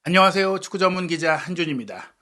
안녕하세요. 축구 전문 기자 한준입니다.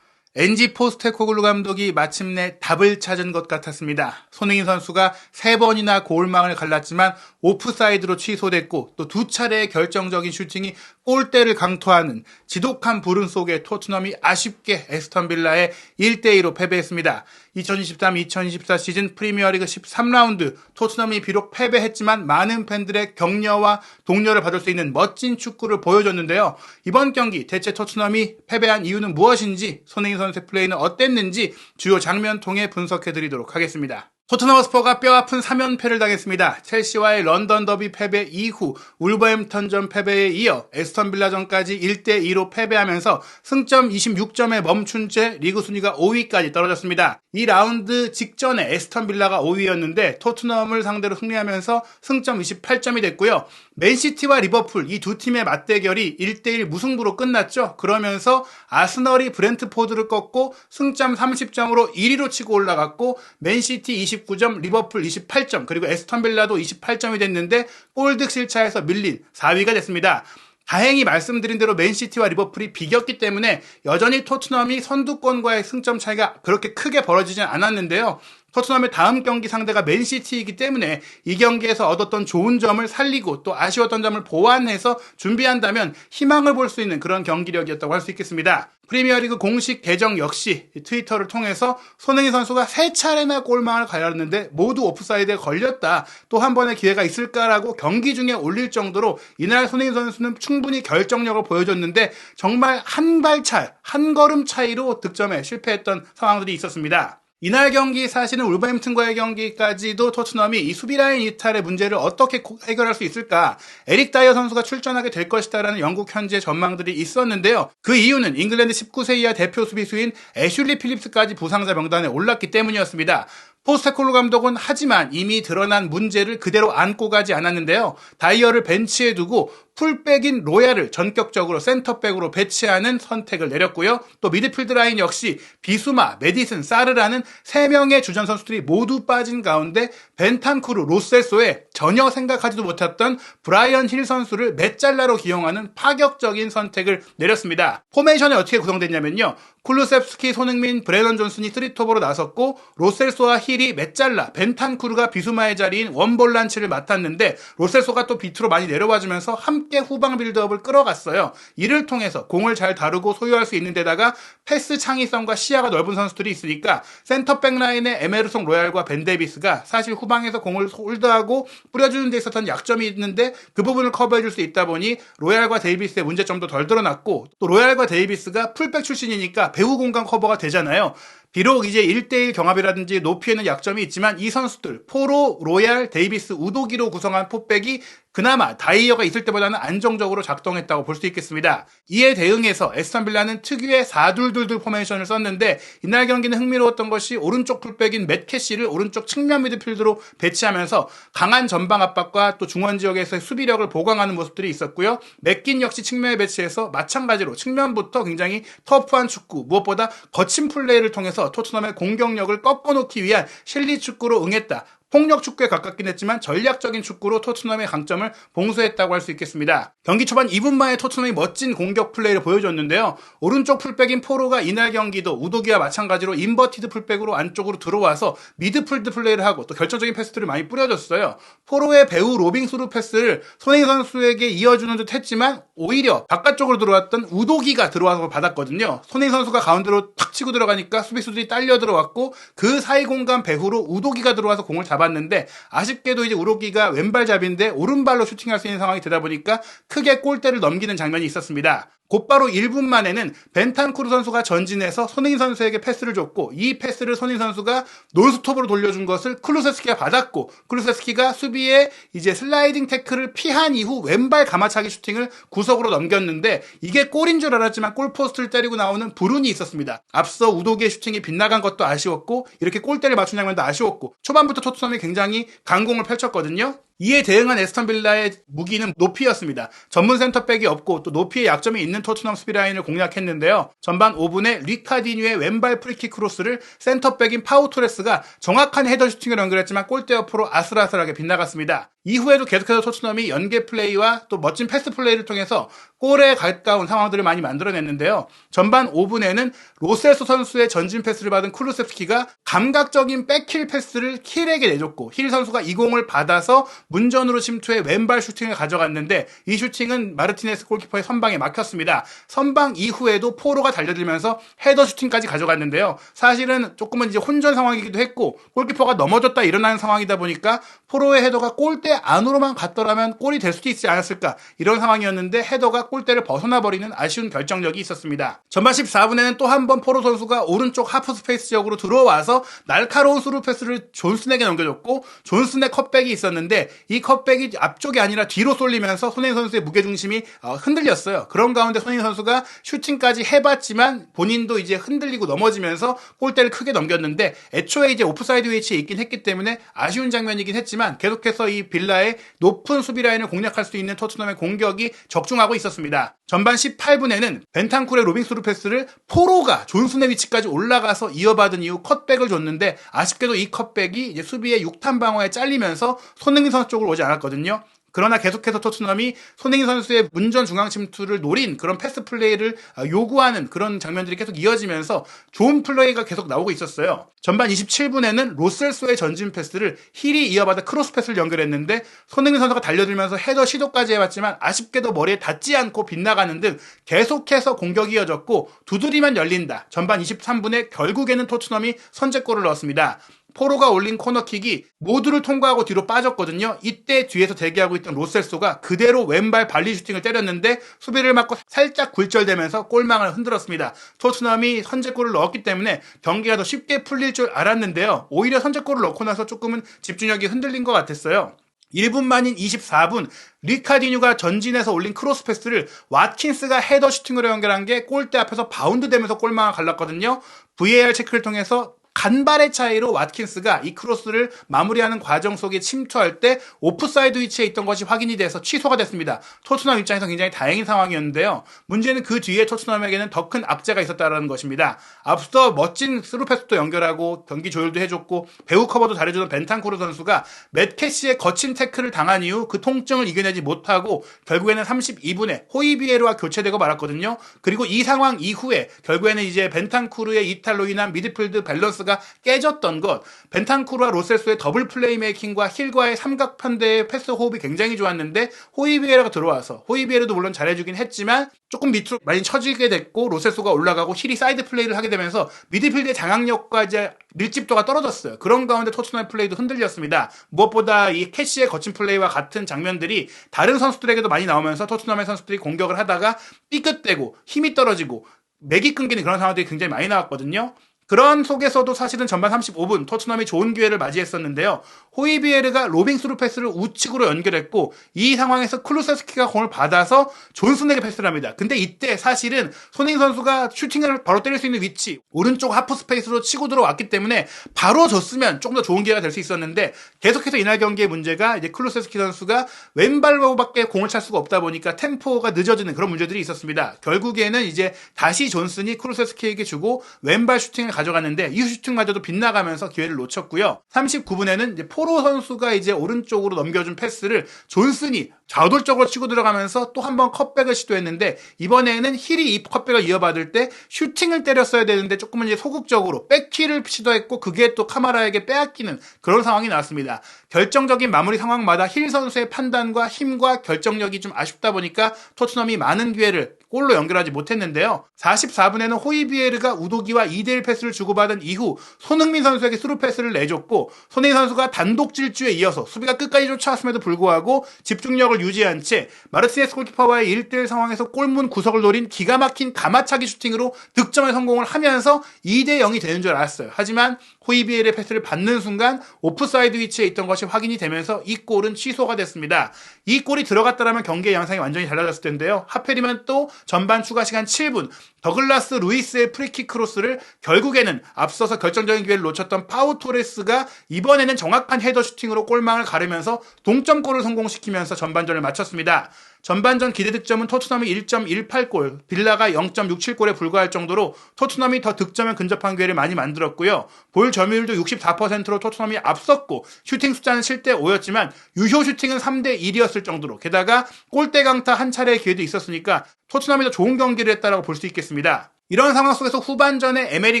엔지 포스테코글루 감독이 마침내 답을 찾은 것 같았습니다. 손흥민 선수가 3번이나 골망을 갈랐지만 오프사이드로 취소됐고 또 2차례의 결정적인 슈팅이 골대를 강토하는 지독한 불운 속에 토트넘이 아쉽게 에스턴 빌라에 1대2로 패배했습니다. 2023-2024 시즌 프리미어리그 13라운드 토트넘이 비록 패배했지만 많은 팬들의 격려와 동료를 받을 수 있는 멋진 축구를 보여줬는데요. 이번 경기 대체 토트넘이 패배한 이유는 무엇인지, 손흥민 선수의 플레이는 어땠는지 주요 장면 통해 분석해드리도록 하겠습니다. 토트넘 허스퍼가 뼈아픈 3연패를 당했습니다. 첼시와의 런던 더비 패배 이후 울버햄턴전 패배에 이어 에스턴 빌라전까지 1대2로 패배하면서 승점 26점에 멈춘 채 리그 순위가 5위까지 떨어졌습니다. 이 라운드 직전에 에스턴 빌라가 5위였는데 토트넘을 상대로 승리하면서 승점 28점이 됐고요. 맨시티와 리버풀 이 두 팀의 맞대결이 1대1 무승부로 끝났죠. 그러면서 아스널이 브렌트포드를 꺾고 승점 30점으로 1위로 치고 올라갔고 맨시티 29점, 리버풀 28점, 그리고 에스턴 빌라도 28점이 됐는데 골득 실차에서 밀린 4위가 됐습니다. 다행히 말씀드린 대로 맨시티와 리버풀이 비겼기 때문에 여전히 토트넘이 선두권과의 승점 차이가 그렇게 크게 벌어지진 않았는데요. 토트넘의 다음 경기 상대가 맨시티이기 때문에 이 경기에서 얻었던 좋은 점을 살리고 또 아쉬웠던 점을 보완해서 준비한다면 희망을 볼 수 있는 그런 경기력이었다고 할 수 있겠습니다. 프리미어리그 공식 계정 역시 트위터를 통해서 손흥민 선수가 3차례나 골망을 갈랐는데 모두 오프사이드에 걸렸다. 또 한 번의 기회가 있을까라고 경기 중에 올릴 정도로 이날 손흥민 선수는 충분히 결정력을 보여줬는데 정말 한 발 차, 한 걸음 차이로 득점에 실패했던 상황들이 있었습니다. 이날 경기 사실은 울버햄튼과의 경기까지도 토트넘이 이 수비라인 이탈의 문제를 어떻게 해결할 수 있을까, 에릭 다이어 선수가 출전하게 될 것이다라는 영국 현지의 전망들이 있었는데요. 그 이유는 잉글랜드 19세 이하 대표 수비수인 애슐리 필립스까지 부상자 명단에 올랐기 때문이었습니다. 포스테코글루 감독은 하지만 이미 드러난 문제를 그대로 안고 가지 않았는데요. 다이어를 벤치에 두고 풀백인 로얄을 전격적으로 센터백으로 배치하는 선택을 내렸고요. 또 미드필드 라인 역시 비수마, 메디슨, 사르라는 3명의 주전 선수들이 모두 빠진 가운데 벤탄쿠르, 로셀소에 전혀 생각하지도 못했던 브라이언 힐 선수를 메짤라로 기용하는 파격적인 선택을 내렸습니다. 포메이션이 어떻게 구성됐냐면요. 쿨루셉스키, 손흥민, 브레넌 존슨이 3톱으로 나섰고 로셀소와 힐이 메짤라, 벤탄쿠르가 비수마의 자리인 원볼란치를 맡았는데 로셀소가 또 밑으로 많이 내려와주면서 함께 후방 빌드업을 끌어갔어요. 이를 통해서 공을 잘 다루고 소유할 수 있는 데다가 패스 창의성과 시야가 넓은 선수들이 있으니까 센터백 라인의 에메르송 로얄과 벤 데이비스가 사실 후방에서 공을 홀드하고 뿌려주는 데 있었던 약점이 있는데 그 부분을 커버해줄 수 있다 보니 로얄과 데이비스의 문제점도 덜 드러났고, 또 로얄과 데이비스가 풀백 출신이니까 배후 공간 커버가 되잖아요. 비록 이제 1대1 경합이라든지 높이에는 약점이 있지만 이 선수들 포로, 로얄, 데이비스, 우도기로 구성한 포백이 그나마 다이어가 있을 때보다는 안정적으로 작동했다고 볼 수 있겠습니다. 이에 대응해서 에스턴 빌라는 특유의 4-2-2-2 포메이션을 썼는데 이날 경기는 흥미로웠던 것이 오른쪽 풀백인 맷 캐시를 오른쪽 측면 미드필드로 배치하면서 강한 전방 압박과 또 중원 지역에서의 수비력을 보강하는 모습들이 있었고요. 맥긴 역시 측면에 배치해서 마찬가지로 측면부터 굉장히 터프한 축구, 무엇보다 거친 플레이를 통해서 토트넘의 공격력을 꺾어놓기 위한 실리 축구로 응했다. 폭력 축구에 가깝긴 했지만 전략적인 축구로 토트넘의 강점을 봉쇄했다고 할 수 있겠습니다. 경기 초반 2분 만에 토트넘이 멋진 공격 플레이를 보여줬는데요. 오른쪽 풀백인 포로가 이날 경기도 우도기와 마찬가지로 인버티드 풀백으로 안쪽으로 들어와서 미드필드 플레이를 하고 또 결정적인 패스들을 많이 뿌려줬어요. 포로의 배우 로빙 스루 패스를 손흥민 선수에게 이어주는 듯 했지만 오히려 바깥쪽으로 들어왔던 우도기가 들어와서 받았거든요. 손흥민 선수가 가운데로 탁 치고 들어가니까 수비수들이 딸려 들어왔고 그 사이 공간 배후로 우도기가 들어와서 공을 잡았는데 아쉽게도 이제 우도기가 왼발잡이인데 오른발로 슈팅할 수 있는 상황이 되다 보니까 크게 골대를 넘기는 장면이 있었습니다. 곧바로 1분 만에는 벤탄쿠르 선수가 전진해서 손흥민 선수에게 패스를 줬고 이 패스를 손흥민 선수가 논스톱으로 돌려준 것을 클루세스키가 받았고 클루세스키가 수비에 이제 슬라이딩 태클을 피한 이후 왼발 가마차기 슈팅을 구석으로 넘겼는데 이게 골인 줄 알았지만 골포스트를 때리고 나오는 불운이 있었습니다. 앞서 우도기의 슈팅이 빗나간 것도 아쉬웠고 이렇게 골대를 맞춘 장면도 아쉬웠고 초반부터 토트넘이 굉장히 강공을 펼쳤거든요. 이에 대응한 에스턴 빌라의 무기는 높이였습니다. 전문 센터백이 없고 또 높이에 약점이 있는 토트넘 수비 라인을 공략했는데요. 전반 5분에 리카디뉴의 왼발 프리킥 크로스를 센터백인 파우 토레스가 정확한 헤더 슈팅을 연결했지만 골대 옆으로 아슬아슬하게 빗나갔습니다. 이후에도 계속해서 토트넘이 연계 플레이와 또 멋진 패스 플레이를 통해서 골에 가까운 상황들을 많이 만들어냈는데요. 전반 5분에는 로셀소 선수의 전진 패스를 받은 쿨루세프스키가 감각적인 백힐 패스를 힐에게 내줬고 힐 선수가 이 공을 받아서 문전으로 침투해 왼발 슈팅을 가져갔는데 이 슈팅은 마르티네스 골키퍼의 선방에 막혔습니다. 선방 이후에도 포로가 달려들면서 헤더 슈팅까지 가져갔는데요. 사실은 조금은 이제 혼전 상황이기도 했고 골키퍼가 넘어졌다 일어나는 상황이다 보니까 포로의 헤더가 골대 안으로만 갔더라면 골이 될 수도 있지 않았을까 이런 상황이었는데 헤더가 골대를 벗어나버리는 아쉬운 결정력이 있었습니다. 전반 14분에는 또 한 번 포로 선수가 오른쪽 하프 스페이스 지역으로 들어와서 날카로운 스루 패스를 존슨에게 넘겨줬고 존슨의 컷백이 있었는데 이 컷백이 앞쪽이 아니라 뒤로 쏠리면서 손흥민 선수의 무게중심이 흔들렸어요. 그런 가운데 손흥민 선수가 슈팅까지 해봤지만 본인도 이제 흔들리고 넘어지면서 골대를 크게 넘겼는데 애초에 이제 오프사이드 위치에 있긴 했기 때문에 아쉬운 장면이긴 했지만 계속해서 이 빌라의 높은 수비 라인을 공략할 수 있는 토트넘의 공격이 적중하고 있었습니다. 전반 18분에는 벤탄쿨의 로빙 스루 패스를 포로가 존슨의 위치까지 올라가서 이어받은 이후 컷백을 줬는데 아쉽게도 이 컷백이 이제 수비의 6탄 방어에 잘리면서 손흥민 선수 쪽으로 오지 않았거든요. 그러나 계속해서 토트넘이 손흥민 선수의 문전 중앙 침투를 노린 그런 패스 플레이를 요구하는 그런 장면들이 계속 이어지면서 좋은 플레이가 계속 나오고 있었어요. 전반 27분에는 로셀소의 전진 패스를 힐이 이어받아 크로스 패스를 연결했는데 손흥민 선수가 달려들면서 헤더 시도까지 해봤지만 아쉽게도 머리에 닿지 않고 빗나가는 등 계속해서 공격이 이어졌고 두드리면 열린다. 전반 23분에 결국에는 토트넘이 선제골을 넣었습니다. 포로가 올린 코너킥이 모두를 통과하고 뒤로 빠졌거든요. 이때 뒤에서 대기하고 있던 로셀소가 그대로 왼발 발리 슈팅을 때렸는데 수비를 맞고 살짝 굴절되면서 골망을 흔들었습니다. 토트넘이 선제골을 넣었기 때문에 경기가 더 쉽게 풀릴 줄 알았는데요. 오히려 선제골을 넣고 나서 조금은 집중력이 흔들린 것 같았어요. 1분 만인 24분 리카디뉴가 전진해서 올린 크로스 패스를 왓킨스가 헤더 슈팅으로 연결한 게 골대 앞에서 바운드 되면서 골망을 갈랐거든요. VAR 체크를 통해서 간발의 차이로 왓킨스가 이 크로스를 마무리하는 과정 속에 침투할 때 오프사이드 위치에 있던 것이 확인이 돼서 취소가 됐습니다. 토트넘 입장에서 굉장히 다행인 상황이었는데요. 문제는 그 뒤에 토트넘에게는 더 큰 악재가 있었다는 것입니다. 앞서 멋진 스루패스도 연결하고 경기 조율도 해줬고 배우 커버도 잘해주던 벤탄쿠르 선수가 맷캐시의 거친 태클을 당한 이후 그 통증을 이겨내지 못하고 결국에는 32분에 호이비에르와 교체되고 말았거든요. 그리고 이 상황 이후에 결국에는 이제 벤탄쿠르의 이탈로 인한 미드필드 밸런스가 깨졌던 것, 벤탄쿠르와 로셀소의 더블 플레이메이킹과 힐과의 삼각 편대의 패스 호흡이 굉장히 좋았는데 호이비에르가 들어와서 호이비에르도 물론 잘해주긴 했지만 조금 밑으로 많이 처지게 됐고 로셀소가 올라가고 힐이 사이드 플레이를 하게 되면서 미드필드의 장악력과 이제 밀집도가 떨어졌어요. 그런 가운데 토트넘의 플레이도 흔들렸습니다. 무엇보다 이 캐시의 거친 플레이와 같은 장면들이 다른 선수들에게도 많이 나오면서 토트넘의 선수들이 공격을 하다가 삐끗대고 힘이 떨어지고 맥이 끊기는 그런 상황들이 굉장히 많이 나왔거든요. 그런 속에서도 사실은 전반 35분 토트넘이 좋은 기회를 맞이했었는데요. 호이비에르가 로빙 스루 패스를 우측으로 연결했고 이 상황에서 클루세스키가 공을 받아서 존슨에게 패스를 합니다. 근데 이때 사실은 손흥민 선수가 슈팅을 바로 때릴 수 있는 위치 오른쪽 하프 스페이스로 치고 들어왔기 때문에 바로 줬으면 조금 더 좋은 기회가 될 수 있었는데 계속해서 이날 경기의 문제가 이제 클루세스키 선수가 왼발로밖에 공을 찰 수가 없다 보니까 템포가 늦어지는 그런 문제들이 있었습니다. 결국에는 이제 다시 존슨이 클루세스키에게 주고 왼발 슈팅을 가져갔는데 이 슈팅마저도 빗나가면서 기회를 놓쳤고요. 39분에는 이제 포로 선수가 이제 오른쪽으로 넘겨준 패스를 존슨이 좌돌적으로 치고 들어가면서 또 한 번 컷백을 시도했는데 이번에는 힐이 이 컷백을 이어받을 때 슈팅을 때렸어야 되는데 조금은 이제 소극적으로 백힐을 시도했고 그게 또 카마라에게 빼앗기는 그런 상황이 나왔습니다. 결정적인 마무리 상황마다 힐 선수의 판단과 힘과 결정력이 좀 아쉽다 보니까 토트넘이 많은 기회를 골로 연결하지 못했는데요. 44분에는 호이비에르가 우도기와 2대1 패스를 주고받은 이후 손흥민 선수에게 스루 패스를 내줬고 손흥민 선수가 단독 질주에 이어서 수비가 끝까지 쫓아왔음에도 불구하고 집중력을 유지한 채 마르티네스 골키퍼와의 1대1 상황에서 골문 구석을 노린 기가 막힌 가마차기 슈팅으로 득점에 성공을 하면서 2대0이 되는 줄 알았어요. 하지만 호이비에르의 패스를 받는 순간 오프사이드 위치에 있던 것이 확인이 되면서 이 골은 취소가 됐습니다. 이 골이 들어갔다면 경기의 양상이 완전히 달라졌을 텐데요. 하필이면 또 전반 추가 시간 7분 더글라스 루이스의 프리킥 크로스를 결국에는 앞서서 결정적인 기회를 놓쳤던 파우 토레스가 이번에는 정확한 헤더 슈팅으로 골망을 가르면서 동점골을 성공시키면서 전반전을 마쳤습니다. 전반전 기대 득점은 토트넘이 1.18골, 빌라가 0.67골에 불과할 정도로 토트넘이 더 득점에 근접한 기회를 많이 만들었고요. 볼 점유율도 64%로 토트넘이 앞섰고 슈팅 숫자는 7대5였지만 유효 슈팅은 3대1이었을 정도로 게다가 골대 강타 한 차례의 기회도 있었으니까 토트넘이 더 좋은 경기를 했다라고 볼 수 있겠습니다. 이런 상황 속에서 후반전에 에메리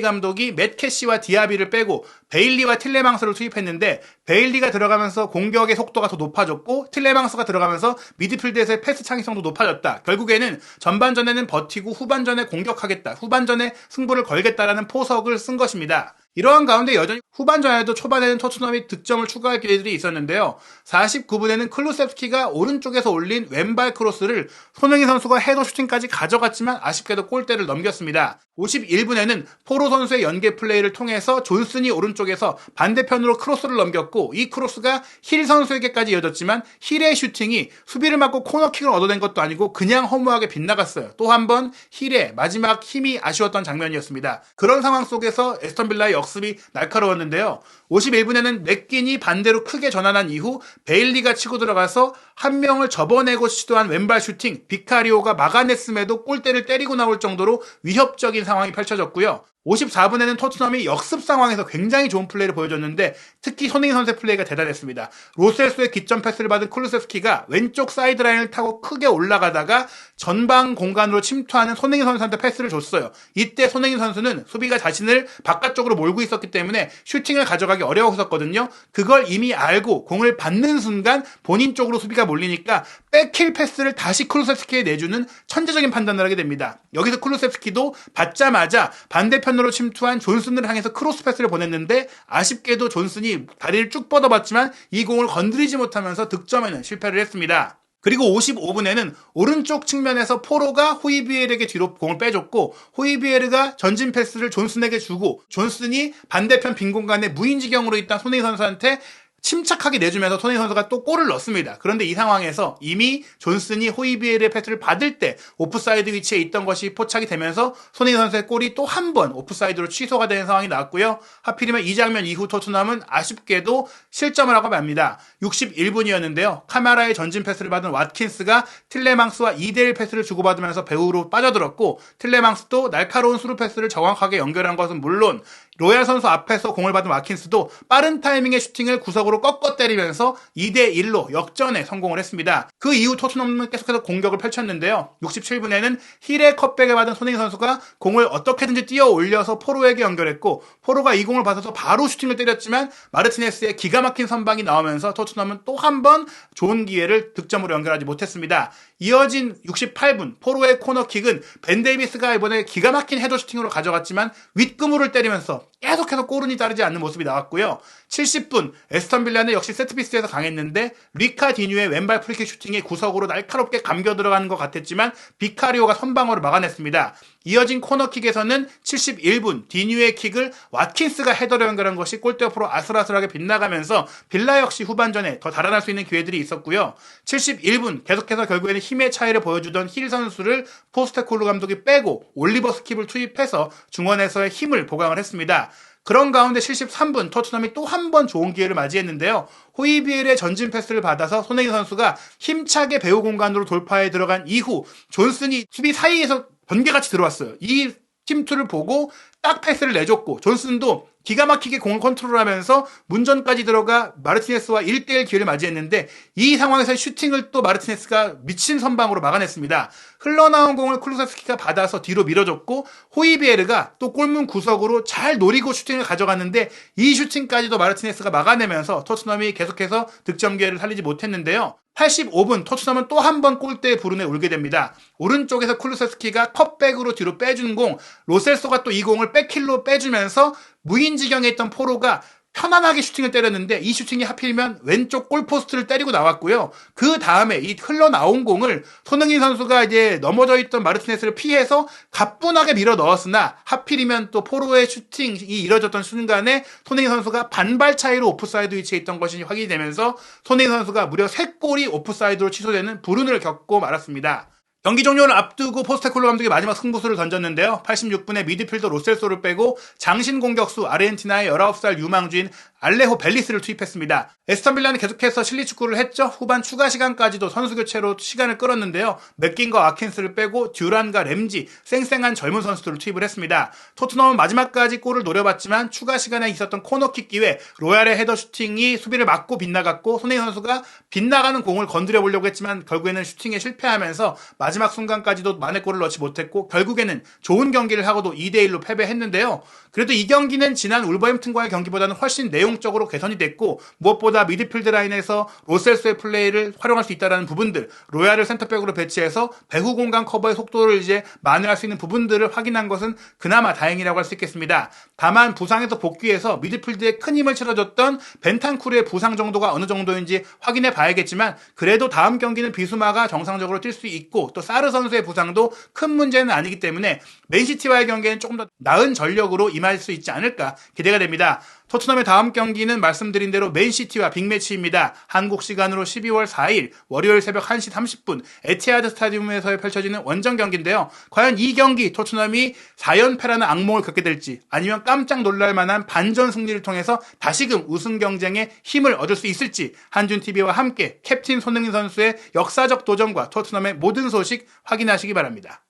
감독이 맷 캐시와 디아비를 빼고 베일리와 틸레망스를 투입했는데 베일리가 들어가면서 공격의 속도가 더 높아졌고 틸레망스가 들어가면서 미드필드에서의 패스 창의성도 높아졌다. 결국에는 전반전에는 버티고 후반전에 공격하겠다. 후반전에 승부를 걸겠다라는 포석을 쓴 것입니다. 이러한 가운데 여전히 후반전에도 초반에는 토트넘이 득점을 추가할 기회들이 있었는데요. 49분에는 클루셉스키가 오른쪽에서 올린 왼발 크로스를 손흥민 선수가 헤더 슈팅까지 가져갔지만 아쉽게도 골대를 넘겼습니다. 51분에는 포로 선수의 연계 플레이를 통해서 존슨이 오른쪽에서 반대편으로 크로스를 넘겼고 이 크로스가 힐 선수에게까지 이어졌지만 힐의 슈팅이 수비를 막고 코너킥을 얻어낸 것도 아니고 그냥 허무하게 빗나갔어요. 또 한 번 힐의 마지막 힘이 아쉬웠던 장면이었습니다. 그런 상황 속에서 에스턴 빌라의 역습이 날카로웠는데요. 51분에는 맥긴이 반대로 크게 전환한 이후 베일리가 치고 들어가서 한 명을 접어내고 시도한 왼발 슈팅 비카리오가 막아냈음에도 골대를 때리고 나올 정도로 위협적인 상황이 펼쳐졌고요. 54분에는 토트넘이 역습 상황에서 굉장히 좋은 플레이를 보여줬는데 특히 손흥민 선수의 플레이가 대단했습니다. 로셀소의 기점 패스를 받은 쿨루세스키가 왼쪽 사이드라인을 타고 크게 올라가다가 전방 공간으로 침투하는 손흥민 선수한테 패스를 줬어요. 이때 손흥민 선수는 수비가 자신을 바깥쪽으로 몰고 있었기 때문에 슈팅을 가져가기 어려웠었거든요. 그걸 이미 알고 공을 받는 순간 본인 쪽으로 수비가 몰리니까 백힐 패스를 다시 쿨루세스키에 내주는 천재적인 판단을 하게 됩니다. 여기서 쿨루세스키도 받자마자 반대편으로 침투한 존슨을 향해서 크로스 패스를 보냈는데 아쉽게도 존슨이 다리를 쭉 뻗어봤지만 이 공을 건드리지 못하면서 득점에는 실패를 했습니다. 그리고 55분에는 오른쪽 측면에서 포로가 호이비에르에게 뒤로 공을 빼줬고 호이비에르가 전진 패스를 존슨에게 주고 존슨이 반대편 빈 공간에 무인지경으로 있던 손흥민 선수한테 침착하게 내주면서 손흥민 선수가 또 골을 넣습니다. 그런데 이 상황에서 이미 존슨이 호이비에르의 패스를 받을 때 오프사이드 위치에 있던 것이 포착이 되면서 손흥민 선수의 골이 또 한 번 오프사이드로 취소가 되는 상황이 나왔고요. 하필이면 이 장면 이후 토트넘은 아쉽게도 실점을 하고 맙니다. 61분이었는데요. 카마라의 전진 패스를 받은 왓킨스가 틸레망스와 2대1 패스를 주고받으면서 배후로 빠져들었고 틸레망스도 날카로운 수루 패스를 정확하게 연결한 것은 물론 로얄 선수 앞에서 공을 받은 왓킨스도 빠른 타이밍의 슈팅을 구석으로 꺾어 때리면서 2대1로 역전에 성공을 했습니다. 그 이후 토트넘은 계속해서 공격을 펼쳤는데요. 67분에는 힐의 컵백을 받은 손흥민 선수가 공을 어떻게든지 뛰어 올려서 포로에게 연결했고 포로가 이 공을 받아서 바로 슈팅을 때렸지만 마르티네스의 기가 막힌 선방이 나오면서 토트넘은 또 한 번 좋은 기회를 득점으로 연결하지 못했습니다. 이어진 68분 포로의 코너킥은 벤 데이비스가 이번에 기가 막힌 헤더 슈팅으로 가져갔지만 윗그물을 때리면서 계속해서 골운이 따르지 않는 모습이 나왔고요. 70분 에스턴 빌라는 역시 세트피스에서 강했는데 리카 디뉴의 왼발 프리킥 슈팅이 구석으로 날카롭게 감겨 들어가는 것 같았지만 비카리오가 선방으로 막아냈습니다. 이어진 코너킥에서는 71분 디뉴의 킥을 왓킨스가 헤더로 연결한 것이 골대 옆으로 아슬아슬하게 빗나가면서 빌라 역시 후반전에 더 달아날 수 있는 기회들이 있었고요. 71분 계속해서 결국에는 힘의 차이를 보여주던 힐 선수를 포스테코글루 감독이 빼고 올리버 스킵을 투입해서 중원에서의 힘을 보강을 했습니다. 그런 가운데 73분 토트넘이 또 한 번 좋은 기회를 맞이했는데요. 호이비엘의 전진 패스를 받아서 손흥민 선수가 힘차게 배후 공간으로 돌파해 들어간 이후 존슨이 수비 사이에서 번개같이 들어왔어요. 이 침투를 보고 딱 패스를 내줬고 존슨도 기가 막히게 공을 컨트롤하면서 문전까지 들어가 마르티네스와 1대1 기회를 맞이했는데 이 상황에서 슈팅을 또 마르티네스가 미친 선방으로 막아냈습니다. 흘러나온 공을 쿨루세스키가 받아서 뒤로 밀어줬고 호이비에르가 또 골문 구석으로 잘 노리고 슈팅을 가져갔는데 이 슈팅까지도 마르티네스가 막아내면서 토트넘이 계속해서 득점 기회를 살리지 못했는데요. 85분 토트넘은 또 한 번 골대의 불운에 울게 됩니다. 오른쪽에서 쿨루세스키가 컵백으로 뒤로 빼준 공, 로셀소가 또 이 공을 백힐로 빼주면서 무인지경에 있던 포로가 편안하게 슈팅을 때렸는데 이 슈팅이 하필이면 왼쪽 골포스트를 때리고 나왔고요. 그 다음에 이 흘러나온 공을 손흥민 선수가 이제 넘어져 있던 마르티네스를 피해서 가뿐하게 밀어 넣었으나 하필이면 또 포로의 슈팅이 이뤄졌던 순간에 손흥민 선수가 반발 차이로 오프사이드 위치에 있던 것이 확인이 되면서 손흥민 선수가 무려 3골이 오프사이드로 취소되는 불운을 겪고 말았습니다. 경기 종료를 앞두고 포스테코글루 감독이 마지막 승부수를 던졌는데요. 86분에 미드필더 로셀소를 빼고 장신 공격수 아르헨티나의 19살 유망주인 알레호 벨리스를 투입했습니다. 에스턴 빌라는 계속해서 실리 축구를 했죠. 후반 추가 시간까지도 선수 교체로 시간을 끌었는데요. 맥긴과 아킨스를 빼고 듀란과 램지, 쌩쌩한 젊은 선수들을 투입을 했습니다. 토트넘은 마지막까지 골을 노려봤지만 추가 시간에 있었던 코너킥 기회, 로얄의 헤더 슈팅이 수비를 막고 빗나갔고 손흥민 선수가 빗나가는 공을 건드려 보려고 했지만 결국에는 슈팅에 실패하면서 마지막 순간까지도 만회골을 넣지 못했고 결국에는 좋은 경기를 하고도 2대1로 패배했는데요. 그래도 이 경기는 지난 울버햄튼과의 경기보다는 훨씬 내용적으로 개선이 됐고 무엇보다 미드필드 라인에서 로셀소의 플레이를 활용할 수 있다는 부분들, 로얄을 센터백으로 배치해서 배후 공간 커버의 속도를 이제 만회할 수 있는 부분들을 확인한 것은 그나마 다행이라고 할 수 있겠습니다. 다만 부상에서 복귀해서 미드필드에 큰 힘을 실어줬던 벤탄쿠르의 부상 정도가 어느 정도인지 확인해 봐야겠지만 그래도 다음 경기는 비수마가 정상적으로 뛸 수 있고 또 사르 선수의 부상도 큰 문제는 아니기 때문에 맨시티와의 경기에는 조금 더 나은 전력으로 임할 수 있지 않을까 기대가 됩니다. 토트넘의 다음 경기는 말씀드린 대로 맨시티와 빅매치입니다. 한국 시간으로 12월 4일 월요일 새벽 1시 30분 에티하드 스타디움에서 펼쳐지는 원정 경기인데요. 과연 이 경기 토트넘이 4연패라는 악몽을 겪게 될지 아니면 깜짝 놀랄 만한 반전 승리를 통해서 다시금 우승 경쟁에 힘을 얻을 수 있을지 한준TV와 함께 캡틴 손흥민 선수의 역사적 도전과 토트넘의 모든 소식 확인하시기 바랍니다.